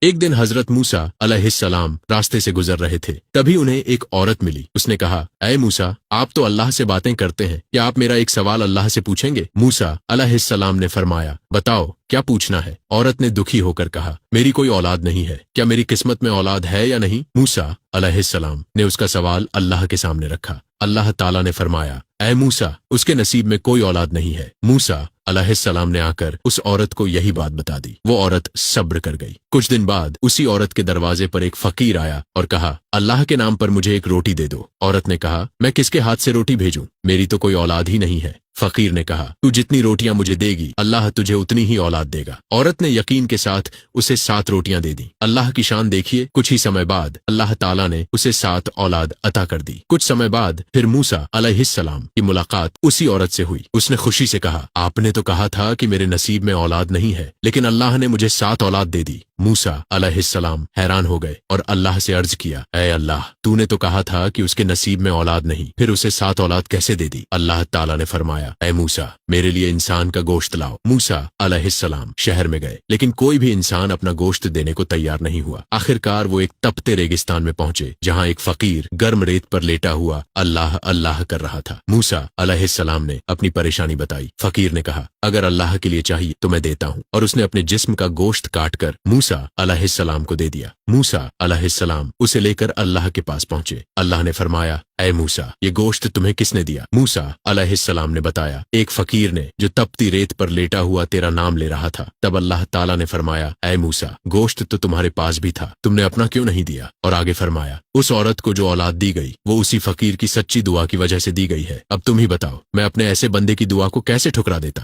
ایک دن حضرت موسیٰ علیہ السلام راستے سے گزر رہے تھے، تبھی انہیں ایک عورت ملی۔ اس نے کہا، اے موسیٰ، آپ تو اللہ سے باتیں کرتے ہیں، کیا آپ میرا ایک سوال اللہ سے پوچھیں گے؟ موسیٰ علیہ السلام نے فرمایا، بتاؤ کیا پوچھنا ہے؟ عورت نے دکھی ہو کر کہا، میری کوئی اولاد نہیں ہے، کیا میری قسمت میں اولاد ہے یا نہیں؟ موسیٰ علیہ السلام نے اس کا سوال اللہ کے سامنے رکھا۔ اللہ تعالیٰ نے فرمایا، اے موسیٰ، اس کے نصیب میں کوئی اولاد نہیں ہے۔ موسیٰ علیہ السلام نے آ کر اس عورت کو یہی بات بتا دی۔ وہ عورت صبر کر گئی۔ کچھ دن بعد اسی عورت کے دروازے پر ایک فقیر آیا اور کہا، اللہ کے نام پر مجھے ایک روٹی دے دو۔ عورت نے کہا، میں کس کے ہاتھ سے روٹی بھیجوں؟ میری تو کوئی اولاد ہی نہیں ہے۔ فقیر نے کہا، تو جتنی روٹیاں مجھے دے گی اللہ تجھے اتنی ہی اولاد دے گا۔ عورت نے یقین کے ساتھ اسے 7 روٹیاں دے دیں۔ اللہ کی شان دیکھیے، کچھ ہی سمے بعد اللہ تعالیٰ نے اسے 7 اولاد عطا کر دی۔ کچھ سمے بعد پھر موسیٰ علیہ السلام کی ملاقات اسی عورت سے ہوئی۔ اس نے خوشی سے کہا، آپ نے تو کہا تھا کہ میرے نصیب میں اولاد نہیں ہے، لیکن اللہ نے مجھے 7 اولاد دے دی۔ موسیٰ علیہ السلام حیران ہو گئے اور اللہ سے عرض کیا، اے اللہ، تو نے تو کہا تھا کہ اس کے نصیب میں اولاد نہیں، پھر اسے 7 اولاد کیسے دے دی؟ اللہ تعالیٰ نے فرمایا، اے موسیٰ، میرے لیے انسان کا گوشت لاؤ۔ موسیٰ علیہ السلام شہر میں گئے، لیکن کوئی بھی انسان اپنا گوشت دینے کو تیار نہیں ہوا۔ آخر کار وہ ایک تپتے ریگستان میں پہنچے، جہاں ایک فقیر گرم ریت پر لیٹا ہوا اللہ اللہ کر رہا تھا۔ موسیٰ علیہ السلام نے اپنی پریشانی بتائی۔ فقیر نے کہا، اگر اللہ کے لیے چاہیے تو میں دیتا ہوں، اور اس نے اپنے جسم کا گوشت کاٹ کر موسیٰ علیہ السلام کو دے دیا۔ موسیٰ علیہ السلام اسے لے کر اللہ کے پاس پہنچے۔ اللہ نے فرمایا، اے موسیٰ، یہ گوشت تمہیں کس نے دیا؟ موسیٰ علیہ السلام نے بتایا، ایک فقیر نے جو تپتی ریت پر لیٹا ہوا تیرا نام لے رہا تھا۔ تب اللہ تعالیٰ نے فرمایا، اے موسیٰ، گوشت تو تمہارے پاس بھی تھا، تم نے اپنا کیوں نہیں دیا؟ اور آگے فرمایا، اس عورت کو جو اولاد دی گئی وہ اسی فقیر کی سچی دعا کی وجہ سے دی گئی ہے۔ اب تم ہی بتاؤ، میں اپنے ایسے بندے کی دعا کو کیسے ٹھکرا دیتا؟